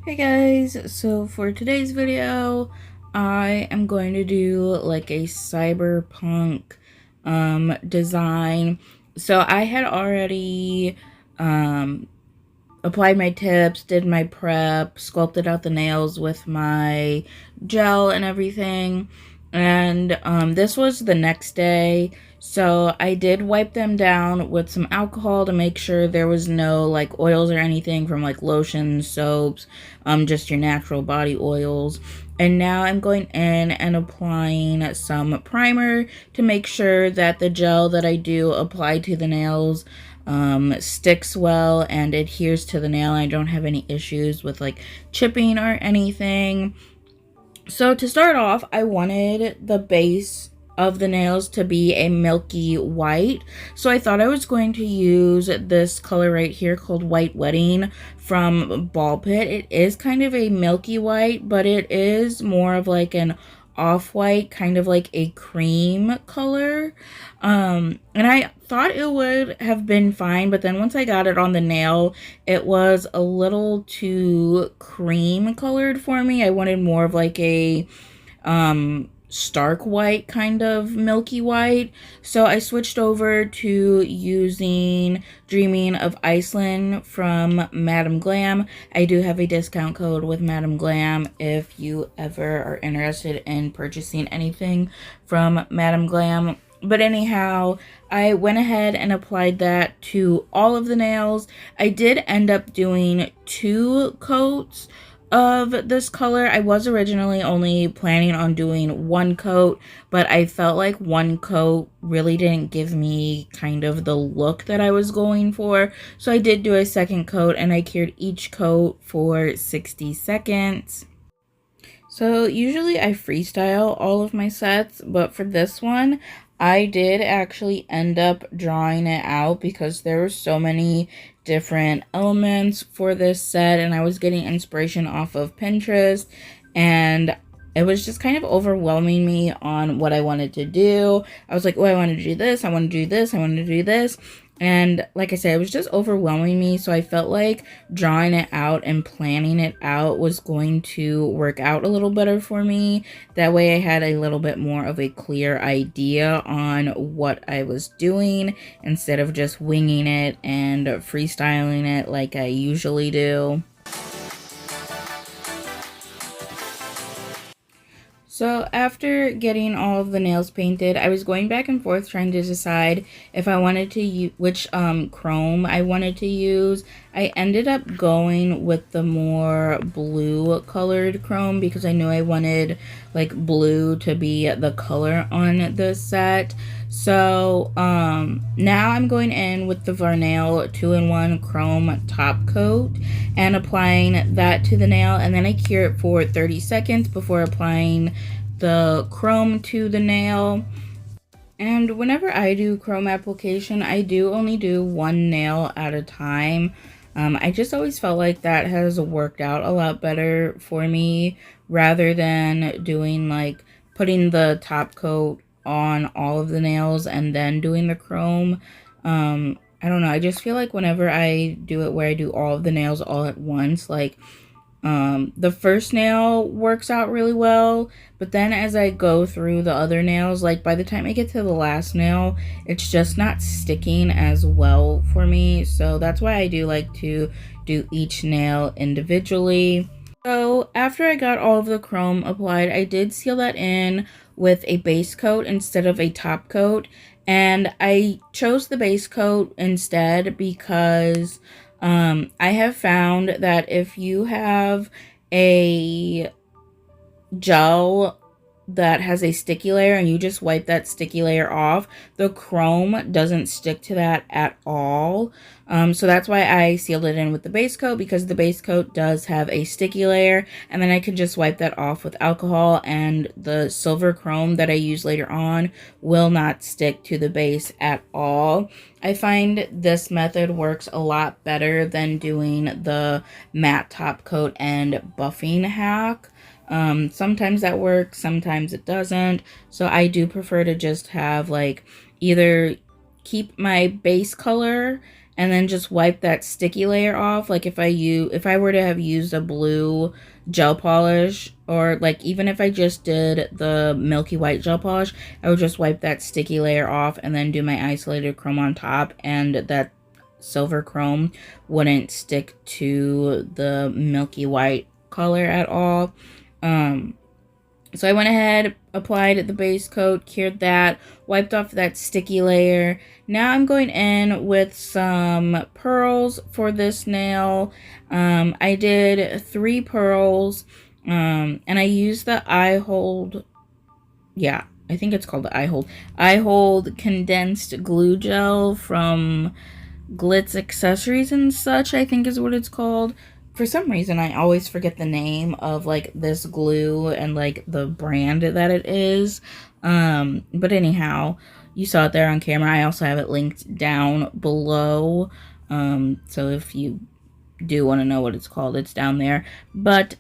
Hey guys, so for today's video, I am going to do like a cyberpunk design. So I had already applied my tips, did my prep, sculpted out the nails with my gel and everything. And this was the next day. So I did wipe them down with some alcohol to make sure there was no like oils or anything from like lotions, soaps, just your natural body oils. And now I'm going in and applying some primer to make sure that the gel that I do apply to the nails sticks well and adheres to the nail. I don't have any issues with like chipping or anything. So to start off, I wanted the base of the nails to be a milky white. So I thought I was going to use this color right here called White Wedding from Ball Pit. It is kind of a milky white, but it is more of like an off-white, kind of like a cream color. And I thought it would have been fine, but then once I got it on the nail, it was a little too cream colored for me. I wanted more of like a stark white, kind of milky white. So I switched over to using Dreaming of Iceland from Madam Glam. I do have a discount code with Madam Glam if you ever are interested in purchasing anything from Madam Glam. But anyhow, I went ahead and applied that to all of the nails. I did end up doing 2 coats of this color. I was originally only planning on doing 1 coat, but I felt like 1 coat really didn't give me kind of the look that I was going for. So I did do a 2nd coat, and I cured each coat for 60 seconds. So usually I freestyle all of my sets, but for this one, I did actually end up drawing it out because there were so many different elements for this set, and I was getting inspiration off of Pinterest, and it was just kind of overwhelming me on what I wanted to do. I was like, oh, I want to do this, I want to do this, I want to do this. And like I said, it was just overwhelming me. So I felt like drawing it out and planning it out was going to work out a little better for me. That way I had a little bit more of a clear idea on what I was doing instead of just winging it and freestyling it like I usually do. So after getting all of the nails painted, I was going back and forth trying to decide if I wanted to use which chrome I wanted to use. I ended up going with the more blue colored chrome because I knew I wanted like blue to be the color on the set. So now I'm going in with the Varnail 2-in-1 chrome top coat and applying that to the nail, and then I cure it for 30 seconds before applying the chrome to the nail. And whenever I do chrome application, I do only do 1 nail at a time. I just always felt like that has worked out a lot better for me rather than doing like putting the top coat on all of the nails and then doing the chrome. I don't know, I just feel like whenever I do it where I do all of the nails all at once, like the first nail works out really well, but then as I go through the other nails, like by the time I get to the last nail, it's just not sticking as well for me. So that's why I do like to do each nail individually. So after I got all of the chrome applied, I did seal that in with a base coat instead of a top coat. And I chose the base coat instead because I have found that if you have a gel that has a sticky layer and you just wipe that sticky layer off, the chrome doesn't stick to that at all. So that's why I sealed it in with the base coat, because the base coat does have a sticky layer, and then I can just wipe that off with alcohol, and the silver chrome that I use later on will not stick to the base at all. I find this method works a lot better than doing the matte top coat and buffing hack. Sometimes that works, sometimes it doesn't. So I do prefer to just have like either keep my base color and then just wipe that sticky layer off. Like if I were to have used a blue gel polish, or like even if I just did the milky white gel polish, I would just wipe that sticky layer off and then do my isolated chrome on top, and that silver chrome wouldn't stick to the milky white color at all. So I went ahead, applied the base coat, cured that, wiped off that sticky layer. Now I'm going in with some pearls for this nail. I did 3 pearls, and I used the eye hold. Yeah, I think it's called the eye hold. Eye hold condensed glue gel from Glitz Accessories and Such, I think is what it's called. For some reason, I always forget the name of, like, this glue and, like, the brand that it is. But anyhow, you saw it there on camera. I also have it linked down below. So if you do want to know what it's called, it's down there. But,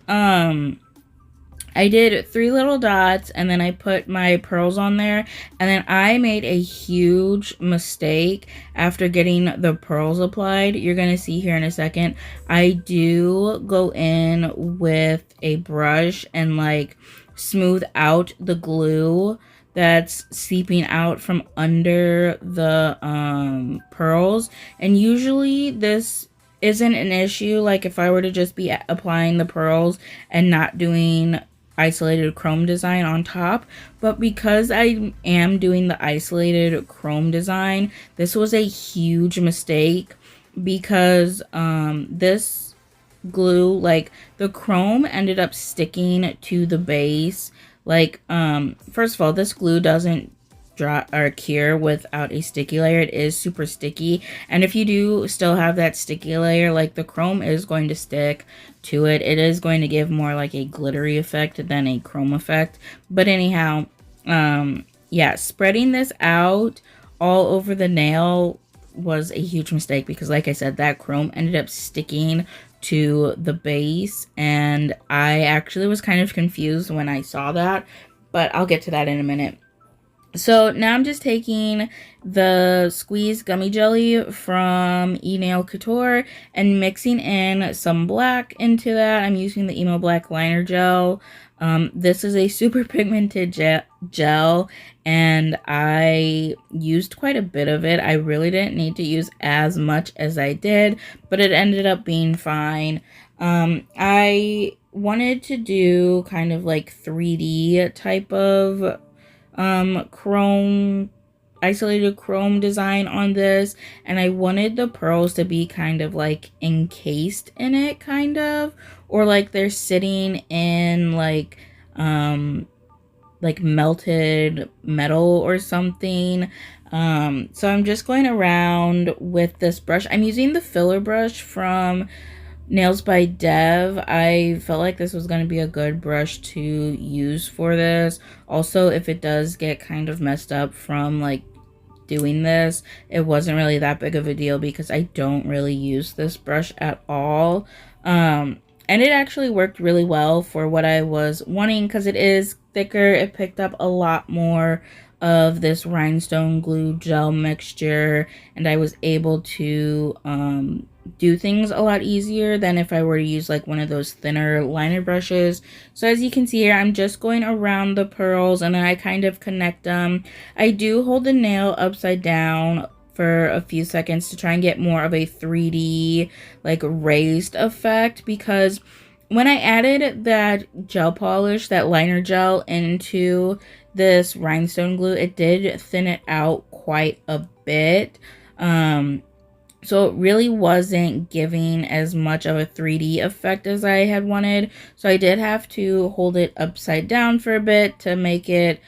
I did 3 little dots, and then I put my pearls on there, and then I made a huge mistake after getting the pearls applied. You're going to see here in a second. I do go in with a brush and like smooth out the glue that's seeping out from under the pearls, and usually this isn't an issue. Like if I were to just be applying the pearls and not doing isolated chrome design on top, but because I am doing the isolated chrome design, this was a huge mistake, because this glue, like the chrome ended up sticking to the base. Like first of all, this glue doesn't dry or cure without a sticky layer. It is super sticky, and if you do still have that sticky layer, like the chrome is going to stick to it. It is going to give more like a glittery effect than a chrome effect. But anyhow, yeah, spreading this out all over the nail was a huge mistake, because like I said, that chrome ended up sticking to the base, and I actually was kind of confused when I saw that, but I'll get to that in a minute. So now I'm just taking the squeezed gummy jelly from Nail Couture and mixing in some black into that. I'm using the Emo Black Liner Gel. This is a super pigmented gel, and I used quite a bit of it. I really didn't need to use as much as I did, but it ended up being fine. I wanted to do kind of like 3D type of chrome, isolated chrome design on this, and I wanted the pearls to be kind of like encased in it, kind of, or like they're sitting in like melted metal or something. So I'm just going around with this brush. I'm using the filler brush from Nails by Dev. I felt like this was going to be a good brush to use for this. Also, if it does get kind of messed up from like doing this, it wasn't really that big of a deal, because I don't really use this brush at all. And it actually worked really well for what I was wanting, because it is thicker. It picked up a lot more of this rhinestone glue gel mixture, and I was able to do things a lot easier than if I were to use like one of those thinner liner brushes. So as you can see here, I'm just going around the pearls, and then I kind of connect them. I do hold the nail upside down for a few seconds to try and get more of a 3D like raised effect, because when I added that gel polish, that liner gel, into this rhinestone glue, it did thin it out quite a bit. So it really wasn't giving as much of a 3D effect as I had wanted. So I did have to hold it upside down for a bit to make it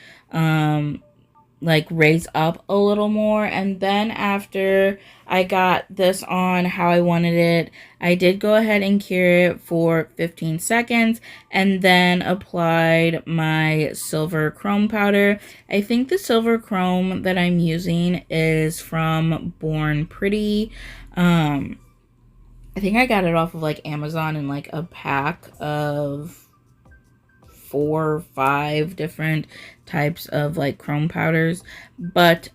like raise up a little more. And then after I got this on how I wanted it, I did go ahead and cure it for 15 seconds and then applied my silver chrome powder. I think the silver chrome that I'm using is from Born Pretty. I think I got it off of like Amazon in like a pack of 4 or 5 different types of like chrome powders. But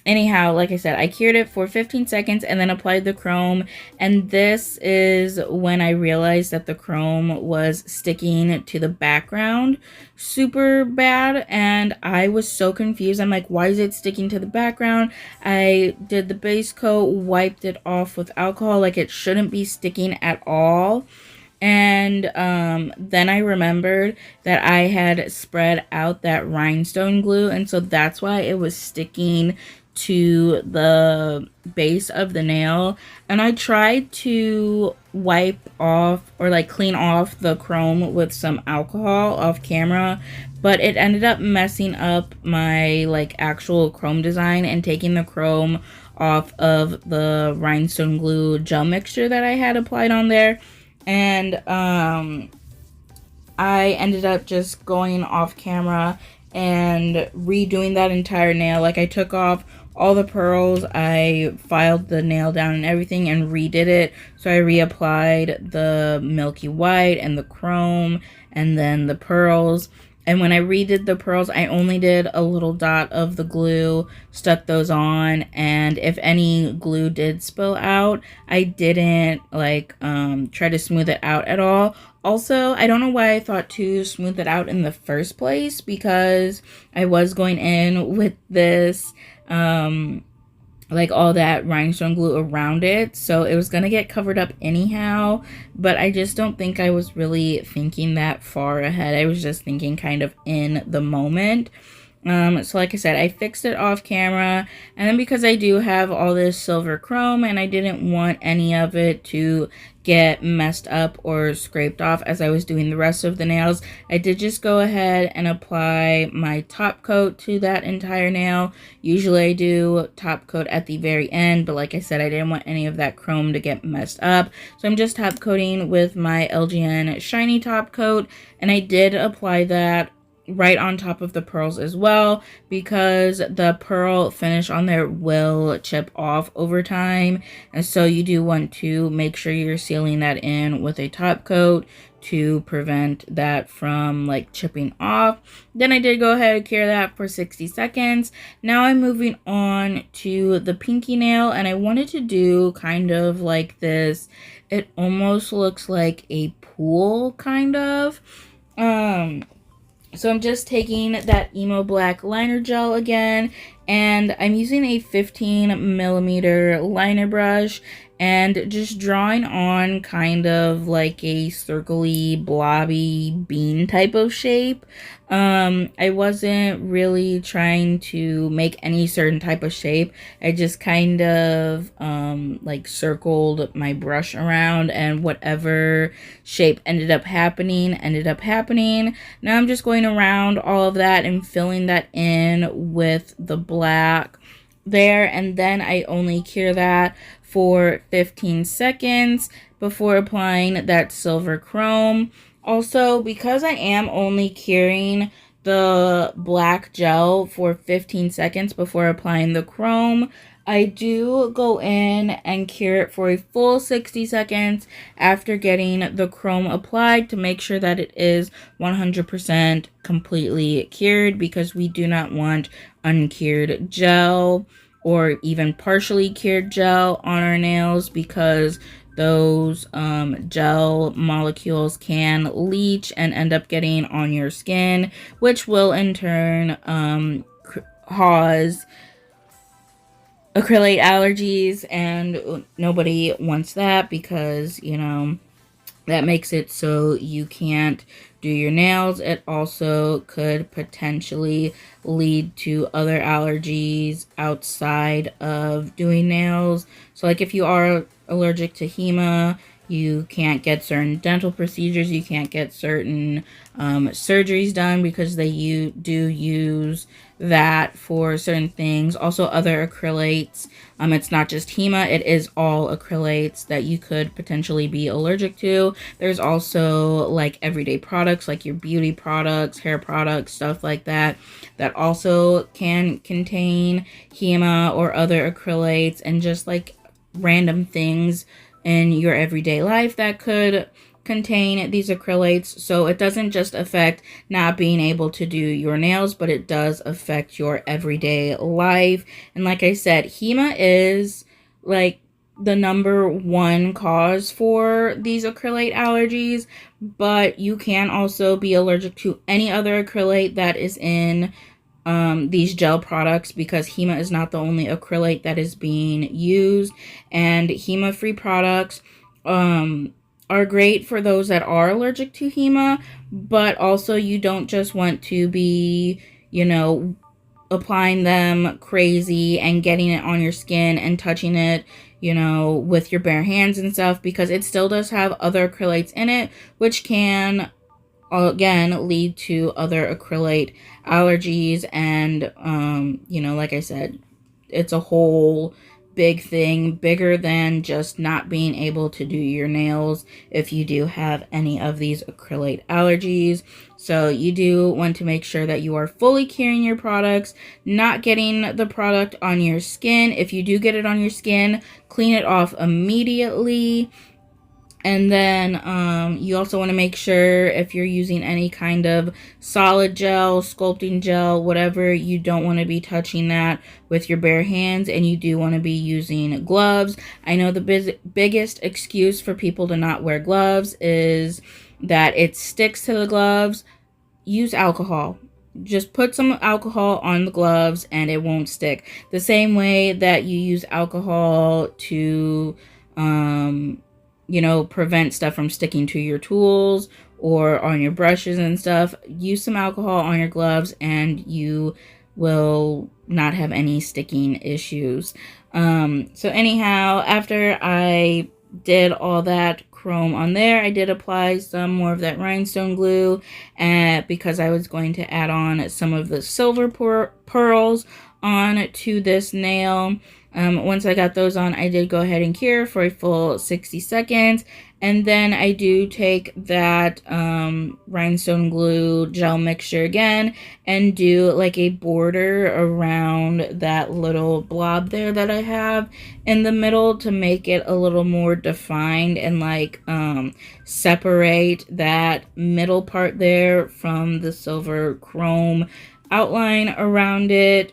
Anyhow, like I said, I cured it for 15 seconds and then applied the chrome. And this is when I realized that the chrome was sticking to the background super bad. And I was so confused. I'm like, why is it sticking to the background? I did the base coat, wiped it off with alcohol. Like, it shouldn't be sticking at all. And then I remembered that I had spread out that rhinestone glue, and so that's why it was sticking to the base of the nail. And I tried to wipe off or like clean off the chrome with some alcohol off camera, but it ended up messing up my like actual chrome design and taking the chrome off of the rhinestone glue gel mixture that I had applied on there. And I ended up just going off camera and redoing that entire nail. Like, I took off all the pearls, I filed the nail down and everything and redid it. So I reapplied the milky white and the chrome and then the pearls. And when I redid the pearls, I only did a little dot of the glue, stuck those on, and if any glue did spill out, I didn't like try to smooth it out at all. Also, I don't know why I thought to smooth it out in the first place, because I was going in with this like all that rhinestone glue around it, so it was gonna get covered up anyhow. But I just don't think I was really thinking that far ahead. I was just thinking kind of in the moment. So like I said, I fixed it off camera, and then because I do have all this silver chrome and I didn't want any of it to get messed up or scraped off as I was doing the rest of the nails, I did just go ahead and apply my top coat to that entire nail. Usually I do top coat at the very end, but like I said, I didn't want any of that chrome to get messed up. So I'm just top coating with my LGN shiny top coat, and I did apply that right on top of the pearls as well, because the pearl finish on there will chip off over time, and so you do want to make sure you're sealing that in with a top coat to prevent that from like chipping off. Then I did go ahead and cure that for 60 seconds. Now I'm moving on to the pinky nail, and I wanted to do kind of like this, it almost looks like a pool kind of. So I'm just taking that emo black liner gel again, and I'm using a 15 millimeter liner brush and just drawing on kind of like a circly blobby bean type of shape. I wasn't really trying to make any certain type of shape. I just kind of like circled my brush around, and whatever shape ended up happening. Now I'm just going around all of that and filling that in with the black there, and then I only cure that for 15 seconds before applying that silver chrome. Also, because I am only curing the black gel for 15 seconds before applying the chrome, I do go in and cure it for a full 60 seconds after getting the chrome applied to make sure that it is 100% completely cured, because we do not want uncured gel or even partially cured gel on our nails, because those gel molecules can leach and end up getting on your skin, which will in turn cause acrylate allergies, and nobody wants that, because, you know, that makes it so you can't do your nails. It also could potentially lead to other allergies outside of doing nails. So like if you are allergic to HEMA, you can't get certain dental procedures, you can't get certain surgeries done, because they do use that for certain things. Also other acrylates, it's not just HEMA, it is all acrylates that you could potentially be allergic to. There's also like everyday products, like your beauty products, hair products, stuff like that, that also can contain HEMA or other acrylates, and just like random things in your everyday life that could contain these acrylates, so it doesn't just affect not being able to do your nails, but it does affect your everyday life. And like I said, HEMA is like the number one cause for these acrylate allergies, but you can also be allergic to any other acrylate that is in these gel products, because HEMA is not the only acrylate that is being used. And HEMA-free products are great for those that are allergic to HEMA, but also you don't just want to be, applying them crazy and getting it on your skin and touching it, with your bare hands and stuff, because it still does have other acrylates in it, which can again lead to other acrylate allergies. And like I said, it's a whole big thing, bigger than just not being able to do your nails if you do have any of these acrylate allergies. So you do want to make sure that you are fully curing your products, not getting the product on your skin. If you do get it on your skin, clean it off immediately. And then you also want to make sure, if you're using any kind of solid gel, sculpting gel, whatever, you don't want to be touching that with your bare hands, and you do want to be using gloves. I know the biggest excuse for people to not wear gloves is that it sticks to the gloves. Use alcohol. Just put some alcohol on the gloves and it won't stick. The same way that you use alcohol to prevent stuff from sticking to your tools or on your brushes and stuff. Use some alcohol on your gloves and you will not have any sticking issues. So anyhow, after I did all that chrome on there, I did apply some more of that rhinestone glue, because I was going to add on some of the silver pearls on to this nail. Once I got those on, I did go ahead and cure for a full 60 seconds. And then I do take that rhinestone glue gel mixture again and do like a border around that little blob there that I have in the middle to make it a little more defined and like separate that middle part there from the silver chrome outline around it.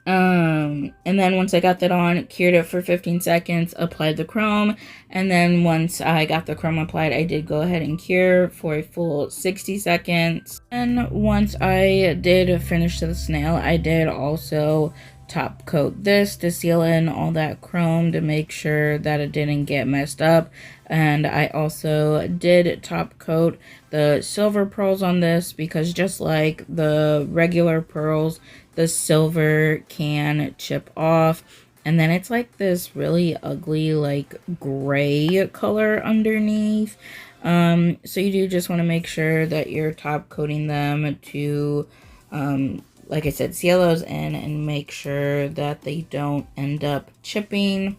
And then once I got that on, cured it for 15 seconds, applied the chrome, and then once I got the chrome applied, I did go ahead and cure for a full 60 seconds. And once I did finish this nail, I did also top coat this to seal in all that chrome to make sure that it didn't get messed up. And I also did top coat the silver pearls on this, because just like the regular pearls, the silver can chip off, and then it's like this really ugly like gray color underneath. So you do just want to make sure that you're top coating them to like I said, seal those in and make sure that they don't end up chipping.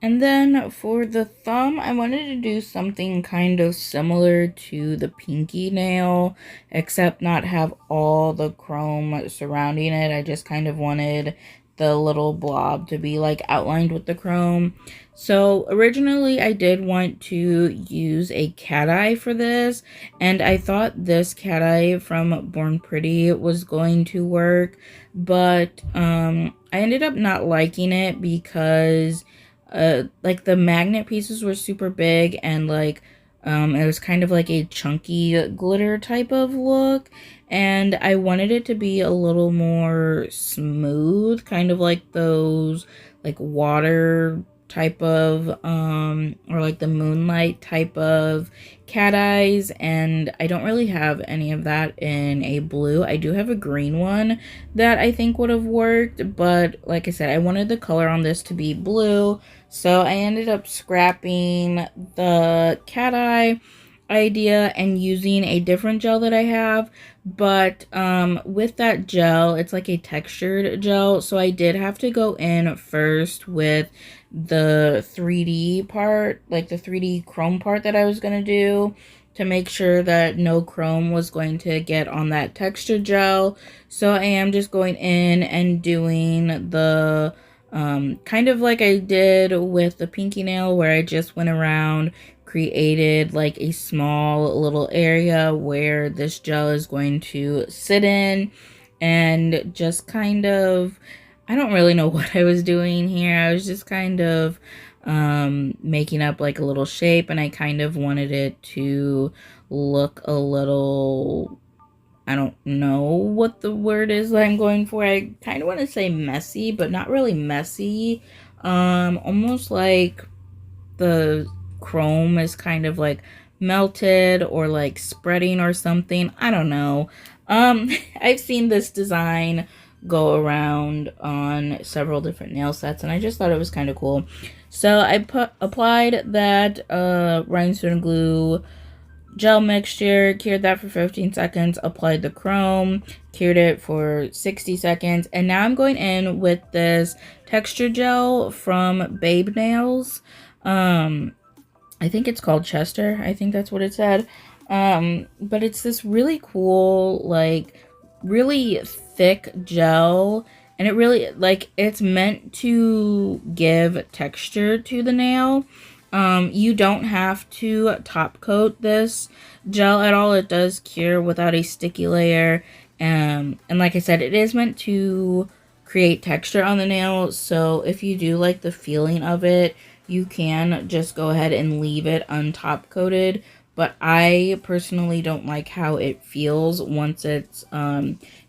And then for the thumb, I wanted to do something kind of similar to the pinky nail, except not have all the chrome surrounding it. I just kind of wanted the little blob to be like outlined with the chrome. So originally I did want to use a cat eye for this, and I thought this cat eye from Born Pretty was going to work, but I ended up not liking it because like the magnet pieces were super big, and like it was kind of like a chunky glitter type of look, and I wanted it to be a little more smooth, kind of like those like water type of or like the moonlight type of cat eyes, and I don't really have any of that in a blue. I do have a green one that I think would have worked, but like I said, I wanted the color on this to be blue, so I ended up scrapping the cat eye idea and using a different gel that I have. But with that gel, it's like a textured gel, so I did have to go in first with the 3D part, like the 3D chrome part that I was gonna do, to make sure that no chrome was going to get on that texture gel. So I am just going in and doing the kind of like I did with the pinky nail, where I just went around, created like a small little area where this gel is going to sit in, and just kind of, I don't really know what I was doing here. I was just kind of making up like a little shape, and I kind of wanted it to look a little, I don't know what the word is that I'm going for. I kind of want to say messy, but not really messy. Almost like the chrome is kind of like melted or like spreading or something. I don't know. I've seen this design go around on several different nail sets, and I just thought it was kind of cool. So I applied that rhinestone glue gel mixture, cured that for 15 seconds, applied the chrome, cured it for 60 seconds, and now I'm going in with this texture gel from Babe Nails. I think it's called Chester. I think that's what it said. But it's this really cool, like, really thick gel, and it really, like, it's meant to give texture to the nail. You don't have to top coat this gel at all. It does cure without a sticky layer. And like I said, it is meant to create texture on the nail. So if you do like the feeling of it, you can just go ahead and leave it untop coated. But I personally don't like how it feels once it's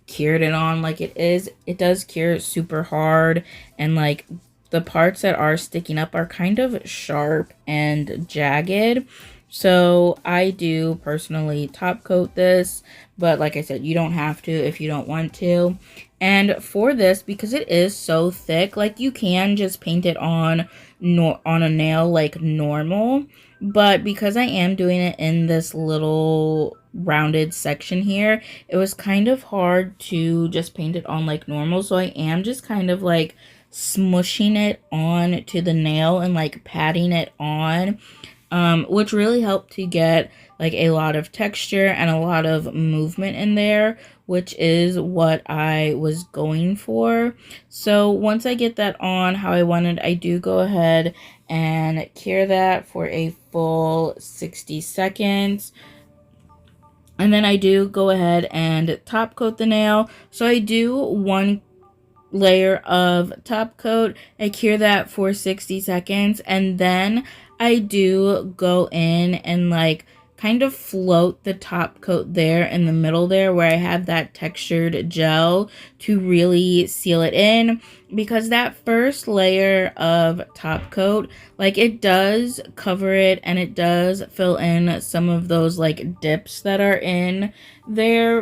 cured it on. Like it does cure super hard, and like the parts that are sticking up are kind of sharp and jagged. So I do personally top coat this, but like I said, you don't have to if you don't want to. And for this, because it is so thick, like you can just paint it on a nail like normal, but because I am doing it in this little rounded section here, it was kind of hard to just paint it on like normal. So I am just kind of like smushing it on to the nail and like patting it on, which really helped to get like a lot of texture and a lot of movement in there, which is what I was going for. So once I get that on how I wanted, I do go ahead and cure that for a full 60 seconds. And then I do go ahead and top coat the nail. So I do one layer of top coat, I cure that for 60 seconds, and then I do go in and like kind of float the top coat there in the middle there where I have that textured gel to really seal it in, because that first layer of top coat, like it does cover it and it does fill in some of those like dips that are in there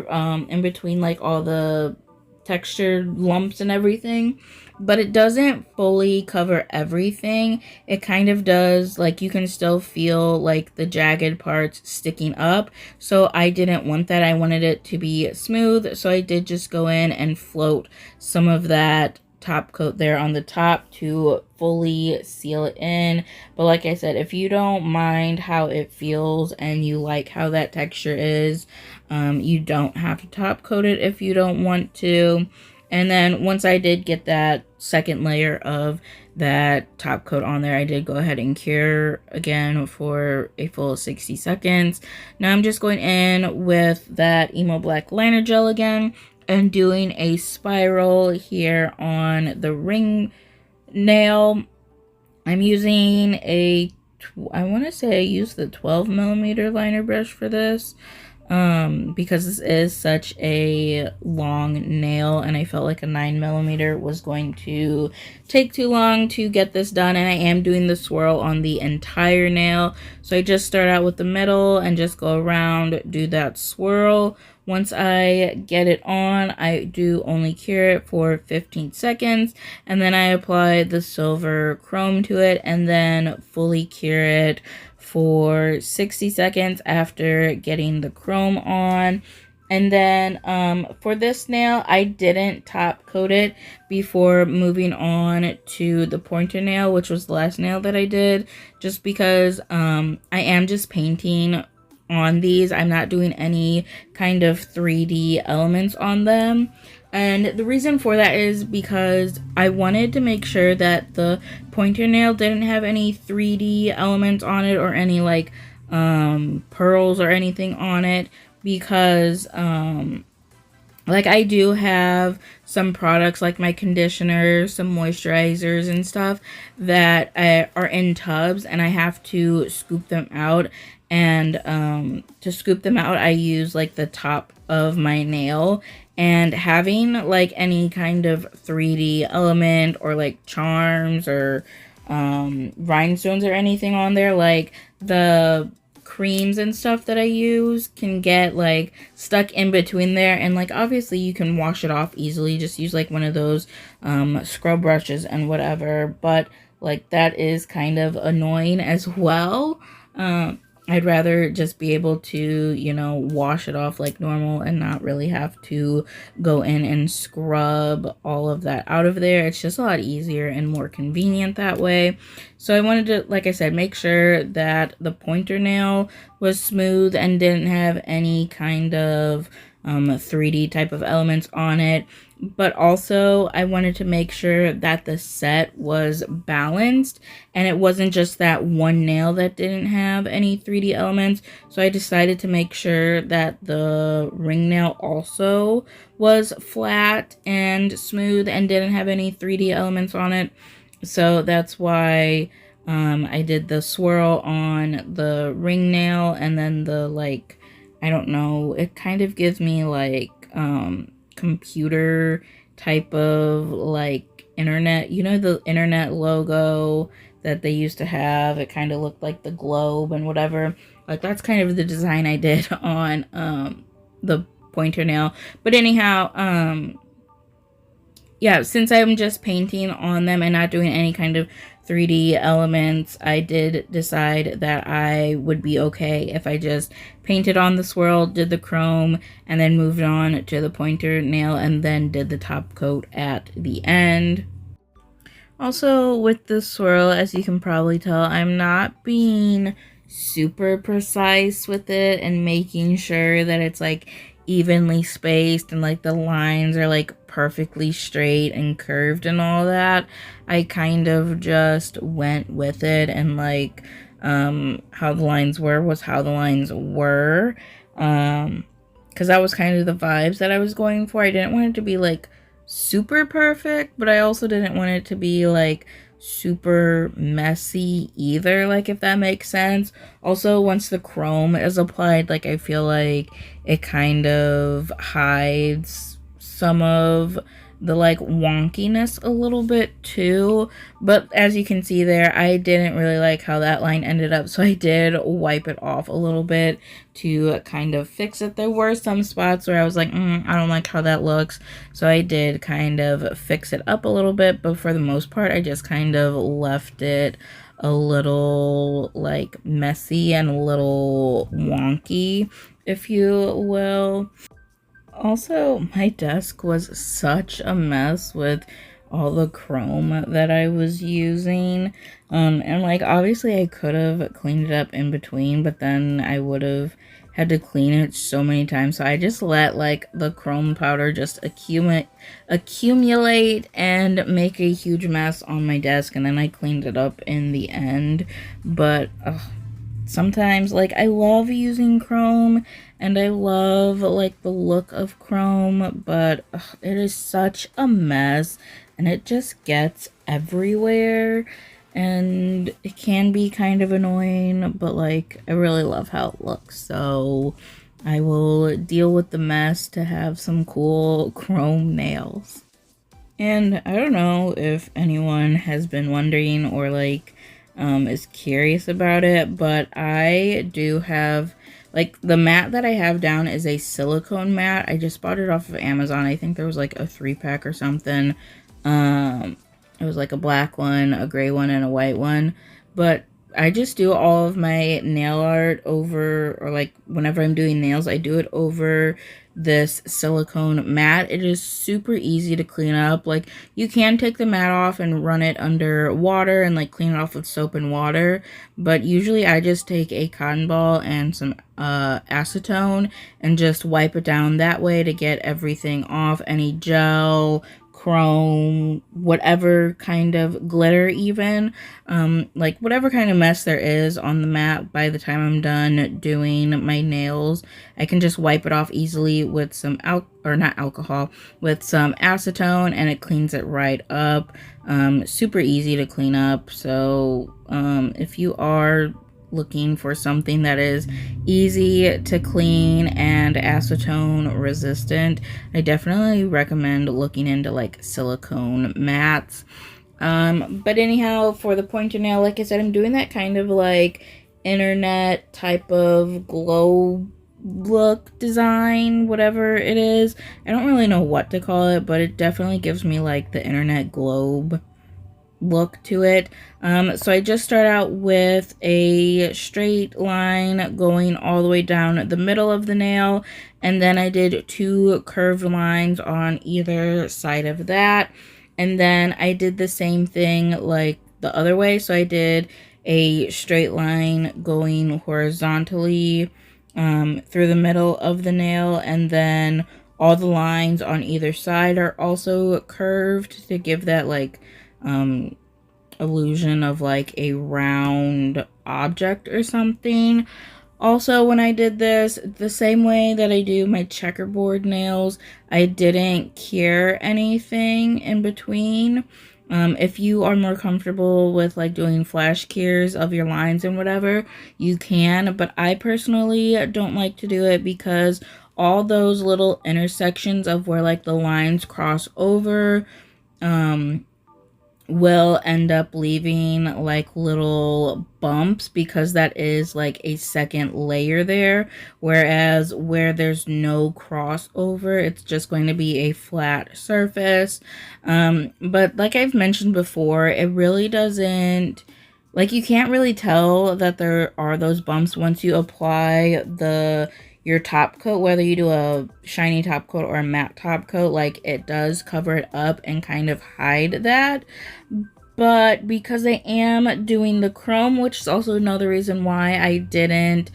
in between like all the textured lumps and everything, but it doesn't fully cover everything. It kind of does, like you can still feel like the jagged parts sticking up, so I didn't want that. I wanted it to be smooth, so I did just go in and float some of that top coat there on the top to fully seal it in. But like I said, if you don't mind how it feels and you like how that texture is, you don't have to top coat it if you don't want to. And then once I did get that second layer of that top coat on there, I did go ahead and cure again for a full 60 seconds. Now I'm just going in with that Emo Black liner gel again and doing a spiral here on the ring nail. I'm using a, I want to say I used the 12mm liner brush for this. because this is such a long nail and I felt like a 9mm was going to take too long to get this done, and I am doing the swirl on the entire nail. So I just start out with the middle and just go around, do that swirl. Once I get it on, I do only cure it for 15 seconds, and then I apply the silver chrome to it and then fully cure it for 60 seconds after getting the chrome on. And then for this nail, I didn't top coat it before moving on to the pointer nail, which was the last nail that I did, just because I am just painting on these. I'm not doing any kind of 3D elements on them. And the reason for that is because I wanted to make sure that the pointer nail didn't have any 3D elements on it or any like pearls or anything on it, because like I do have some products like my conditioner, some moisturizers and stuff that are in tubs, and I have to scoop them out. And to scoop them out, I use like the top of my nail, and having like any kind of 3D element or like charms or rhinestones or anything on there, like the creams and stuff that I use, can get like stuck in between there. And like obviously you can wash it off easily, just use like one of those scrub brushes and whatever, but like that is kind of annoying as well. I'd rather just be able to, you know, wash it off like normal and not really have to go in and scrub all of that out of there. It's just a lot easier and more convenient that way. So I wanted to, like I said, make sure that the pointer nail was smooth and didn't have any kind of 3D type of elements on it. But also I wanted to make sure that the set was balanced and it wasn't just that one nail that didn't have any 3D elements. So I decided to make sure that the ring nail also was flat and smooth and didn't have any 3D elements on it. So that's why I did the swirl on the ring nail, and then the like, I don't know, it kind of gives me like computer type of like internet, you know, the internet logo that they used to have. It kind of looked like the globe and whatever. Like that's kind of the design I did on the pointer nail. But anyhow, yeah, since I'm just painting on them and not doing any kind of 3D elements, I did decide that I would be okay if I just painted on the swirl, did the chrome, and then moved on to the pointer nail and then did the top coat at the end. Also, with the swirl, as you can probably tell, I'm not being super precise with it and making sure that it's like evenly spaced and like the lines are like perfectly straight and curved and all that. I kind of just went with it, and like how the lines were was how the lines were, because that was kind of the vibes that I was going for. I didn't want it to be like super perfect, but I also didn't want it to be like super messy either, like if that makes sense. Also, once the chrome is applied, like I feel like it kind of hides some of the like wonkiness a little bit too. But as you can see there, I didn't really like how that line ended up, so I did wipe it off a little bit to kind of fix it. There were some spots where I was like, I don't like how that looks, so I did kind of fix it up a little bit, but for the most part I just kind of left it a little like messy and a little wonky, if you will. Also, my desk was such a mess with all the chrome that I was using. And like obviously I could have cleaned it up in between, but then I would have had to clean it so many times. So I just let like the chrome powder just accumulate and make a huge mess on my desk, and then I cleaned it up in the end. But sometimes like I love using chrome and I love like the look of chrome, but it is such a mess and it just gets everywhere and it can be kind of annoying, but like I really love how it looks. So I will deal with the mess to have some cool chrome nails. And I don't know if anyone has been wondering or like is curious about it, but I do have like the mat that I have down is a silicone mat. I just bought it off of Amazon. I think there was like a 3-pack or something. It was like a black one, a gray one, and a white one. But I just do all of my nail art over, or like whenever I'm doing nails, I do it over this silicone mat. It is super easy to clean up. Like you can take the mat off and run it under water and like clean it off with soap and water, but usually I just take a cotton ball and some acetone and just wipe it down that way to get everything off, any gel, chrome, whatever kind of glitter, even like whatever kind of mess there is on the mat. By the time I'm done doing my nails, I can just wipe it off easily with some not alcohol, with some acetone, and it cleans it right up. Super easy to clean up. So if you are looking for something that is easy to clean and acetone resistant, I definitely recommend looking into like silicone mats. But anyhow, for the pointer nail, like I said, I'm doing that kind of like internet type of glow look design, whatever it is. I don't really know what to call it, but it definitely gives me like the internet globe look to it. So I just start out with a straight line going all the way down the middle of the nail, and then I did 2 curved lines on either side of that, and then I did the same thing like the other way. So I did a straight line going horizontally through the middle of the nail, and then all the lines on either side are also curved to give that like illusion of like a round object or something. Also, when I did this, the same way that I do my checkerboard nails, I didn't cure anything in between. If you are more comfortable with like doing flash cures of your lines and whatever, you can, but I personally don't like to do it because all those little intersections of where like the lines cross over, will end up leaving like little bumps because that is like a second layer there, whereas where there's no crossover, it's just going to be a flat surface. But like I've mentioned before, it really doesn't, like you can't really tell that there are those bumps once you apply your top coat, whether you do a shiny top coat or a matte top coat. Like it does cover it up and kind of hide that. But because I am doing the chrome, which is also another reason why I didn't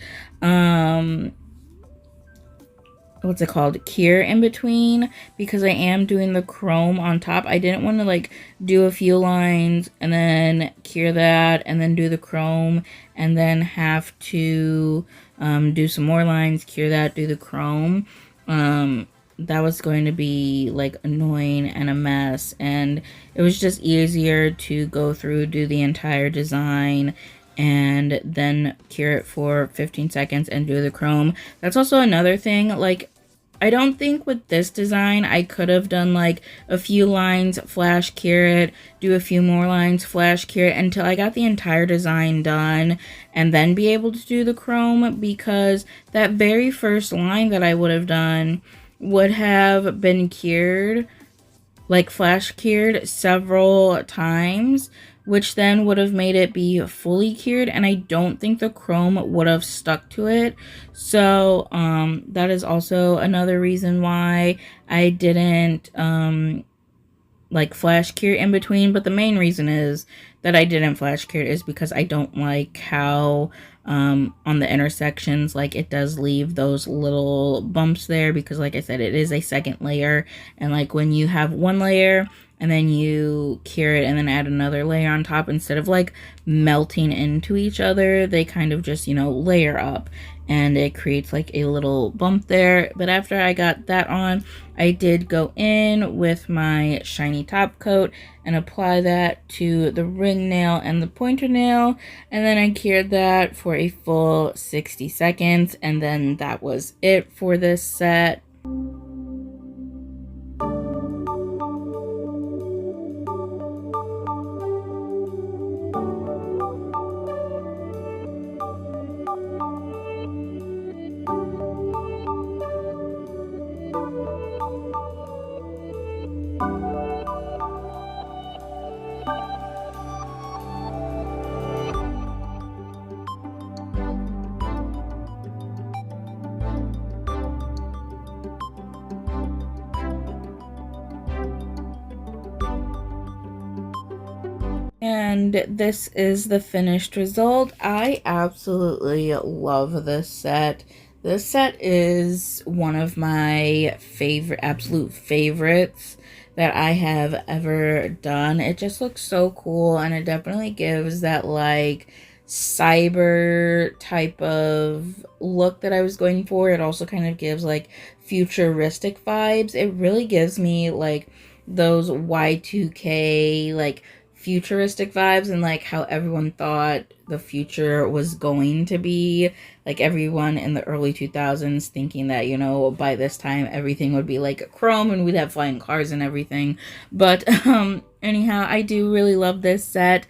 what's it called, cure in between, because I am doing the chrome on top, I didn't want to like do a few lines and then cure that and then do the chrome and then have to do some more lines, cure that, do the chrome. That was going to be like annoying and a mess, and it was just easier to go through, do the entire design, and then cure it for 15 seconds and do the chrome. That's also another thing, like I don't think with this design I could have done like a few lines, flash cure it, do a few more lines, flash cure it until I got the entire design done and then be able to do the chrome, because that very first line that I would have done would have been cured, like flash cured several times, which then would have made it be fully cured, and I don't think the chrome would have stuck to it. So that is also another reason why I didn't like flash cure in between. But the main reason is that I didn't flash cure is because I don't like how on the intersections, like it does leave those little bumps there, because like I said, it is a second layer, and like when you have one layer and then you cure it and then add another layer on top. Instead of like melting into each other, they kind of just, you know, layer up, and it creates like a little bump there. But after I got that on, I did go in with my shiny top coat and apply that to the ring nail and the pointer nail, and then I cured that for a full 60 seconds, and then that was it for this set. And this is the finished result. I absolutely love this set. This set is one of my absolute favorites that I have ever done. It just looks so cool, and it definitely gives that like cyber type of look that I was going for. It also kind of gives like futuristic vibes. It really gives me like those Y2K like futuristic vibes, and like how everyone thought the future was going to be, like everyone in the early 2000s thinking that, you know, by this time everything would be like chrome and we'd have flying cars and everything. But anyhow, I do really love this set.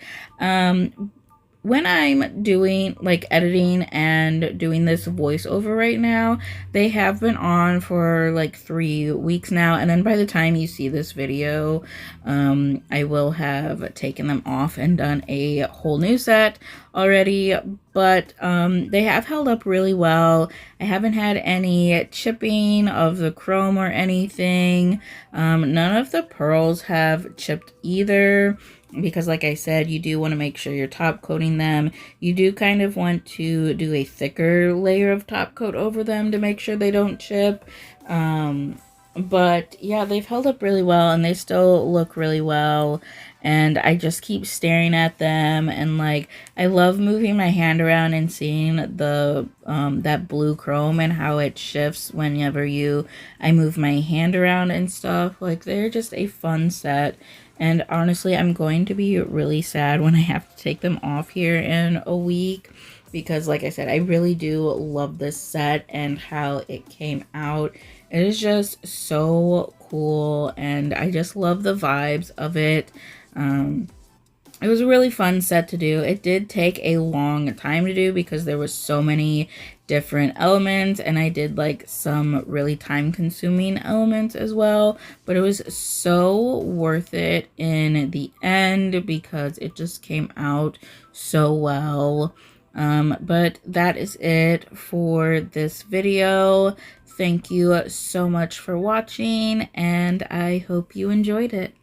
When I'm doing like editing and doing this voiceover right now, they have been on for like 3 weeks now, and then by the time you see this video, I will have taken them off and done a whole new set already. But they have held up really well. I haven't had any chipping of the chrome or anything. None of the pearls have chipped either, because like I said, you do want to make sure you're top coating them. You do kind of want to do a thicker layer of top coat over them to make sure they don't chip. But yeah, they've held up really well, and they still look really well, and I just keep staring at them, and like I love moving my hand around and seeing the that blue chrome and how it shifts whenever I move my hand around and stuff. Like, they're just a fun set. And honestly, I'm going to be really sad when I have to take them off here in a week, because like I said, I really do love this set and how it came out. It is just so cool, and I just love the vibes of it. It was a really fun set to do. It did take a long time to do because there was so many different elements, and I did like some really time-consuming elements as well, but it was so worth it in the end because it just came out so well. But that is it for this video. Thank you so much for watching, and I hope you enjoyed it.